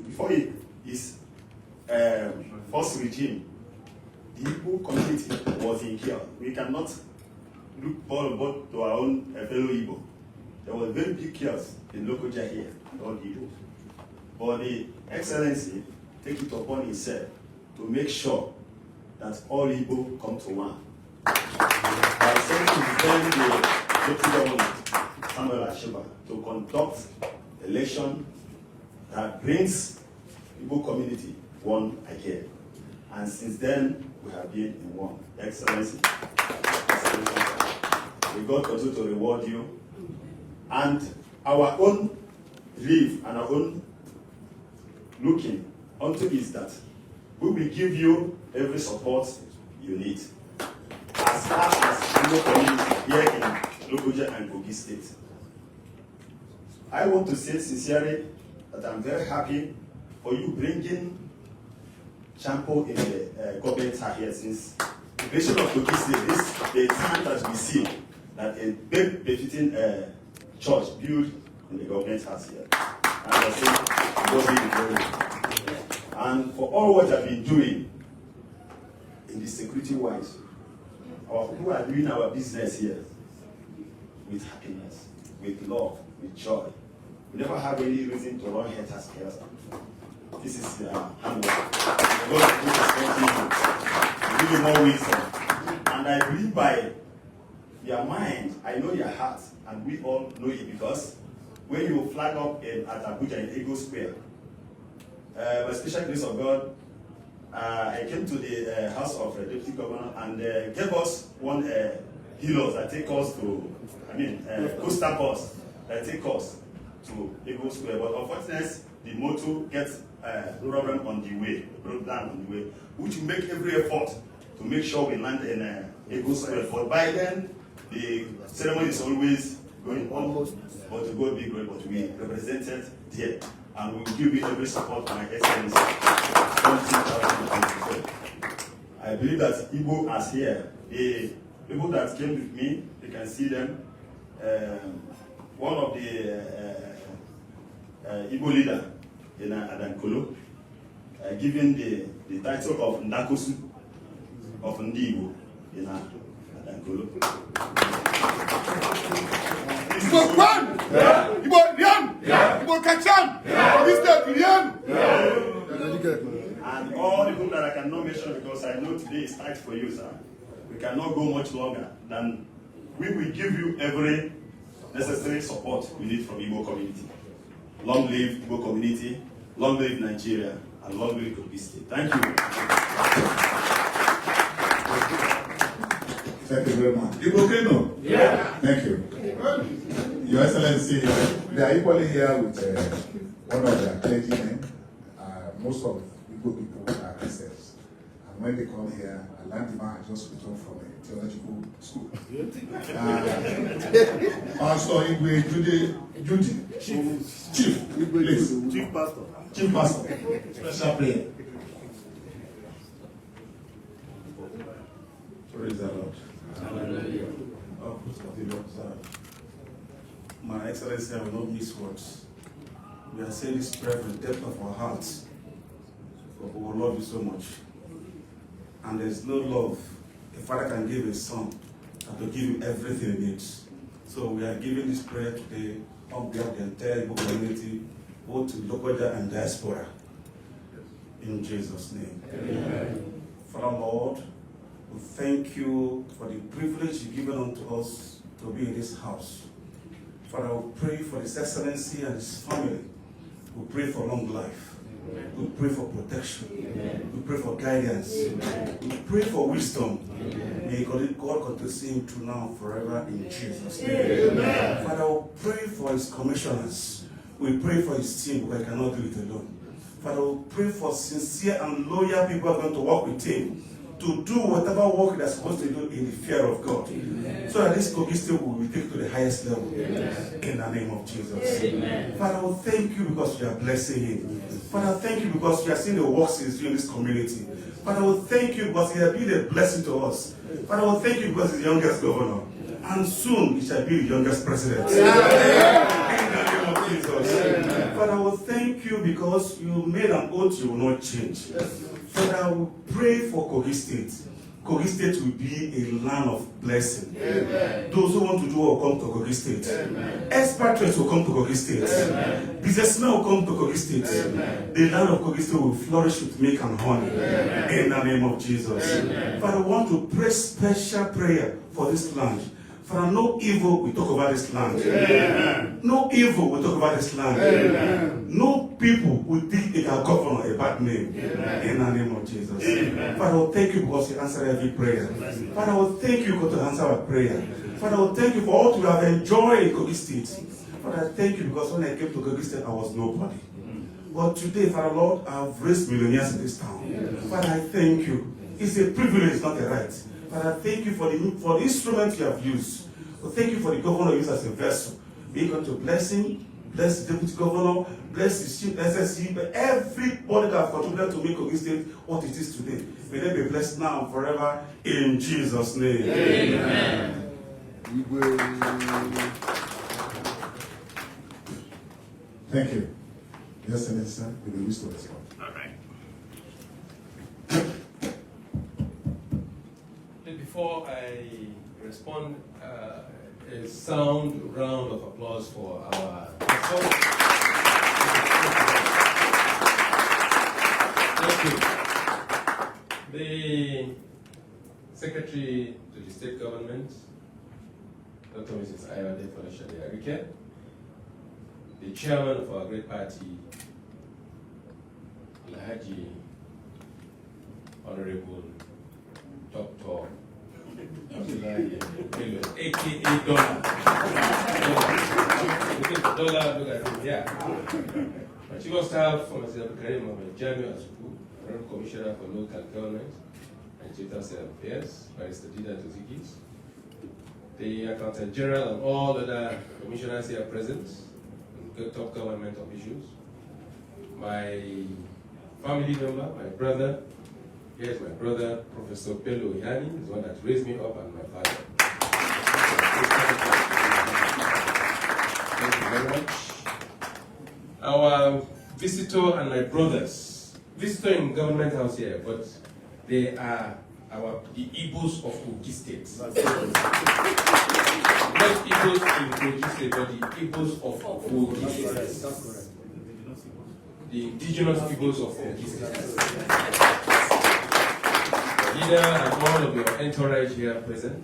Before his first regime, the Igbo community was in chaos. We cannot look both to our own fellow Igbo. There was very big chaos in Lokoja here, all Igbo. But the Excellency take it upon himself to make sure that all Igbo come to one. By sending the deputy government, Samuel Ashiba, to conduct election that brings Igbo community one again. And since then, we have been in one. Excellency, may God continue to reward you. And our own belief and our own looking unto is that we will give you every support you need as far as Igbo community here in Lokoja and Kogi State. I want to say sincerely that I'm very happy for you bringing Champo in the government here since the creation of Kogi State. This is the time that we see that a big befitting church built in the government house here. And I say, God be the glory. And for all what I've been doing in the security wise, our people are doing our business here with happiness, with love, with joy. We never have any reason to run haters chaos. This is handwork. God will give you more wisdom. And I believe by your mind, I know your heart, and we all know it because when you flag up at Abuja in Eagle Square, by special grace of God, I came to the house of the deputy governor and gave us one helos that take us to, coastal bus that take us to Eagle Square. But unfortunately, the motor gets problem on the way, broke down on the way, which will make every effort to make sure we land in Eagle Square. But by then, the ceremony is always going almost, but to God be great, but we represented there. And we will give you every support, my Excellency. I believe that Igbo as here, the people that came with me, you can see them. One of the Igbo leader in Adankolo, given the title of Ndakosu of Ndigo in Adankolo. Igbo Kwan! Igbo Liam! Igbo Kachan! Mr. Liam! And all the people that I cannot mention because I know today is tight for you, sir. We cannot go much longer than we will give you every necessary support we need from Igbo community. Long live Igbo community, long live Nigeria, and long live Kogi State. Thank you. Thank you very much. Igbo Keno? Yeah. Thank you. Your Excellency, we are equally here with one of their clergymen. Most of Igbo people are Christians. And when they come here, Alandima has just returned from a theological school. Also, Igwe Judy, Chief, please. Chief Pastor. Chief Pastor, special prayer. Praise the Lord. Hallelujah. Oh, My Excellency, I will not miss words. We are saying this prayer from the depth of our hearts. For we will love you so much. And there's no love a father can give his son and to give him everything he needs. So we are giving this prayer today on behalf of the entire Igbo community, both to Lokoja and diaspora. In Jesus' name. Amen. Father Lord, we thank you for the privilege you've given unto us to be in this house. Father, we pray for His Excellency and his family. We pray for long life. Amen. We pray for protection. Amen. We pray for guidance. Amen. We pray for wisdom. Amen. May God continue to see him through now and forever in Jesus' name. Amen. Father, we pray for his commissioners. We pray for his team because he cannot do it alone. Father, we pray for sincere and loyal people who are going to work with him to do whatever work they're supposed to do in the fear of God. Amen. So that this Kogi State will be taken to the highest level. Amen. In the name of Jesus. Amen. Father, we thank you because you are blessing him. Father, thank you because we are seeing the works he's doing in this community. Father, we thank you because he has been a blessing to us. Father, we thank you because he's the youngest governor. And soon he shall be the youngest president. Amen. In the name of Jesus. Amen. Father, we thank you because you made an oath you will not change. Father, we pray for Kogi State. Kogi State will be a land of blessing. Amen. Those who want to do will come to Kogi State. Amen. Expatriates will come to Kogi State. Amen. Businessmen will come to Kogi State. Amen. The land of Kogi State will flourish with milk and honey. Amen. In the name of Jesus. Amen. Father, we want to pray special prayer for this land. Father, no evil will talk about this land. Amen. No evil will talk about this land. Amen. No people will think it our governor a bad name. Amen. In the name of Jesus. Amen. Father, thank you because you answer every prayer. Amen. Father, thank you because you answer our prayer. Father, thank you for all you have enjoyed in Kogi State. Father, thank you because when I came to Kogi State, I was nobody. But today, Father Lord, I have raised millionaires in this town. Father, I thank you. It's a privilege, not a right. Father, thank you for the instrument you have used. So thank you for the governor used as a vessel. Be God to bless him, bless the deputy governor, bless the chief SSC, but everybody that has contributed to make Kogi State what it is today. May they be blessed now and forever in Jesus' name. Amen. Thank you. Yes, and sir, with the wisdom as well. All right. Before I respond, a sound round of applause for our Thank you. The Secretary to the State Government, Dr. Mrs. Ayode Folashade Arike, the Chairman of our great party, Alhaji Honorable Dr. Bello, aka Dollar. Dollar, look at him here. My Chief of Staff, Mr. Karim Mohammed Jami Asuku, Commissioner for Local Government and Chief of Affairs, Barrister Dida Tozikis, the Accountant General and all other commissioners here present, and top government officials, my family member, my brother. Here's my brother, Professor Bello, he's the one that raised me up, and my father. Thank you very much. Our visitor and my brothers, visitor in government house here, but they are the Igbos of Kogi State. Not Igbos in Kogi State, but the Igbos of Kogi State. That's correct. The indigenous Igbos of Kogi State. Leader and all of your entourage here present,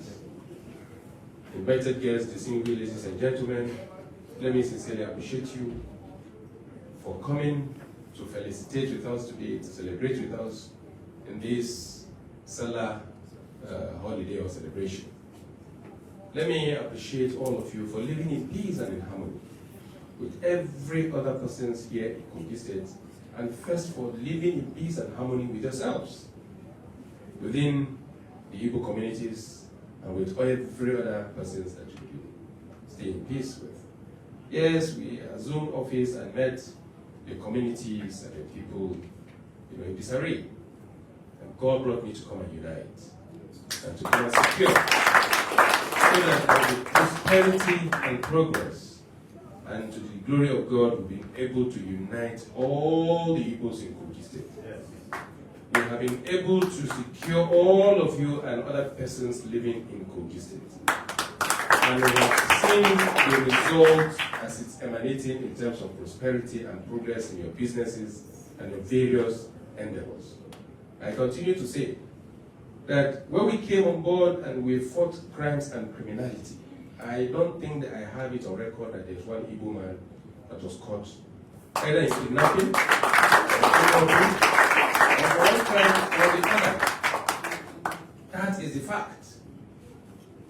invited guests, distinguished ladies and gentlemen, let me sincerely appreciate you for coming to felicitate with us today, to celebrate with us in this Sallah holiday or celebration. Let me appreciate all of you for living in peace and in harmony with every other person here in Kogi State, and first for living in peace and harmony with yourselves, within the Igbo communities, and with every other persons that you stay in peace with. Yes, we assumed office and met the communities and the people, in disarray. And God brought me to come and unite, and to come and secure, so that by the prosperity and progress, and to the glory of God, we've been able to unite all the Igbos in Kogi State. We have been able to secure all of you and other persons living in Kogi State. And we have seen the result as it's emanating in terms of prosperity and progress in your businesses and your various endeavors. I continue to say that when we came on board and we fought crimes and criminality, I don't think that I have it on record that there's one Igbo man that was caught either in kidnapping or one crime or the other. That is the fact.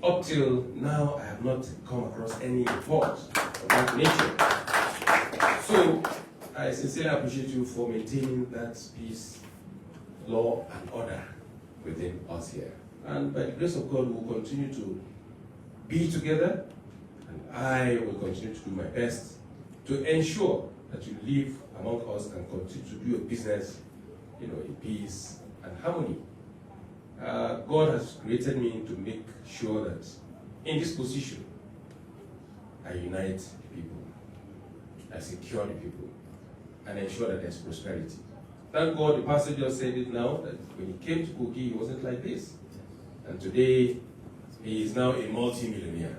Up till now, I have not come across any reports of that nature. So, I sincerely appreciate you for maintaining that peace, law, and order within us here. And by the grace of God, we will continue to be together, and I will continue to do my best to ensure that you live among us and continue to do your business, in peace and harmony. God has created me to make sure that in this position, I unite the people, I secure the people, I and ensure that there's prosperity. Thank God the pastor just said it now, that when he came to Kogi, he wasn't like this. And today, he is now a multi-millionaire.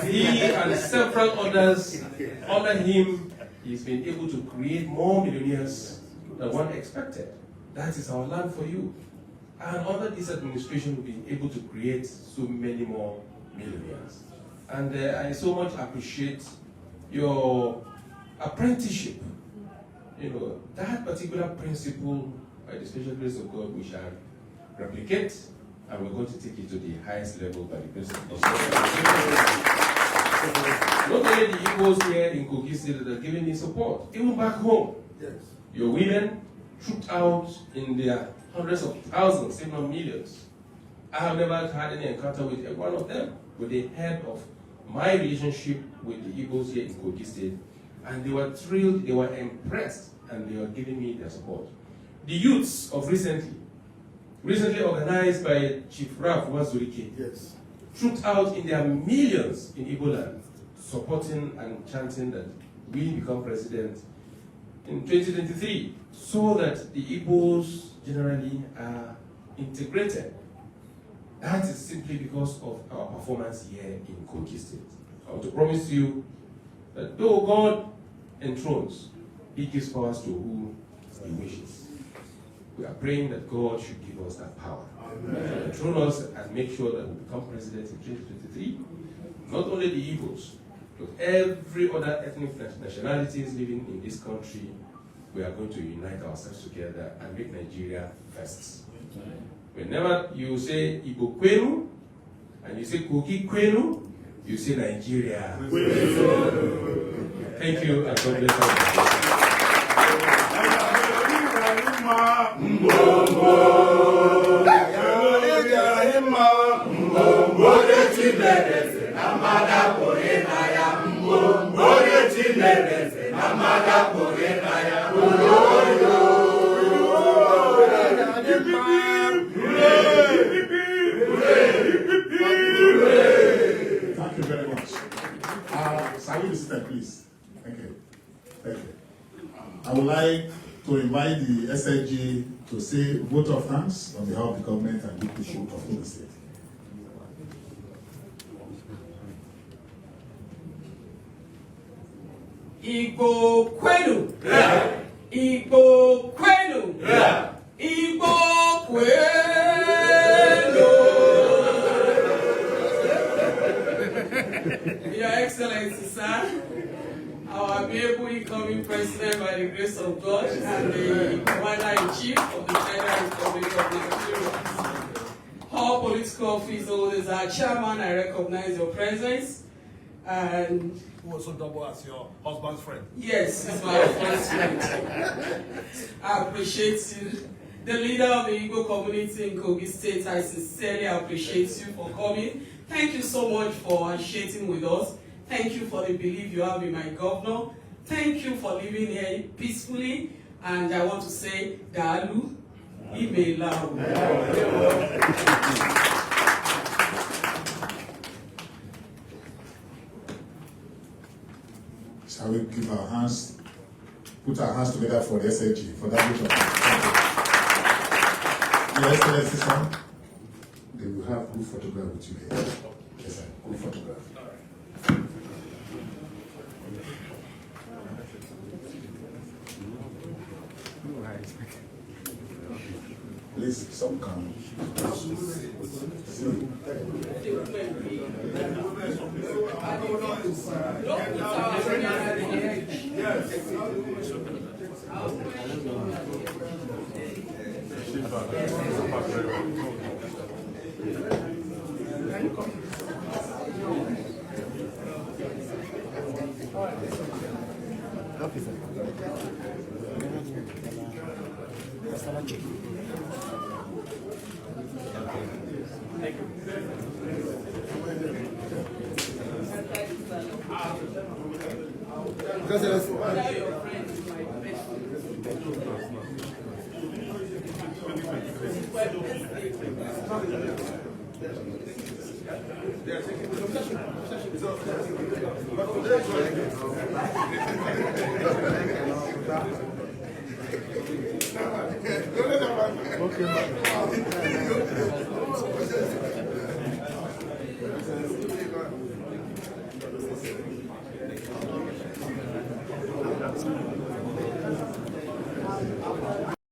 He and several others under him, he's been able to create more millionaires than one expected. That is our land for you. And under this administration, we've been able to create so many more millionaires. And I so much appreciate your apprenticeship. You know, that particular principle, by the special grace of God, we shall replicate, and we're going to take it to the highest level by the grace of God. Not only the Igbos here in Kogi State that are giving me support, even back home, yes, your women trooped out in their hundreds of thousands, if not millions. I have never had any encounter with every one of them, but they heard of my relationship with the Igbos here in Kogi State, and they were thrilled, they were impressed, and they were giving me their support. The youths of recently organized by Chief Raf Wazurike, yes, trooped out in their millions in Igbo land, supporting and chanting that we become president in 2023, so that the Igbos generally are integrated. That is simply because of our performance here in Kogi State. I want to promise you that though God enthrones, He gives powers to whom He wishes. We are praying that God should give us that power. Enthrone us and make sure that we become president in 2023. Not only the Igbos, but every other ethnic nationalities living in this country, we are going to unite ourselves together and make Nigeria first. Whenever you say Igbo Kwenu, and you say Kogi Kwenu, you say Nigeria. Thank you, and God bless Thank you very much. Salute the sister, please. Thank you. Thank you. I would like to invite the SLG to say vote of thanks on behalf of the government and the people of the state. Igbo Kwenu. Yeah. Igbo Kwenu. Yeah. Igbo Kwenu. Your Excellency, sir, our able incoming president by the grace of God and the commander-in-chief of the Federal Republic of Nigeria. All political office holders, our chairman, I recognize your presence. And who also double as your husband's friend. Yes, he's my husband's friend. I appreciate you. The leader of the Igbo community in Kogi State, I sincerely appreciate you for coming. Thank you so much for associating with us. Thank you for the belief you have in my governor. Thank you for living here peacefully. And I want to say, Dalu, Imelau. Shall we give our hands, put our hands together for the SLG, for that vote of thanks? Your Excellency, sir, they will have good photograph with you here. Yes, sir, good photograph. Please, some come. They are taking Okay.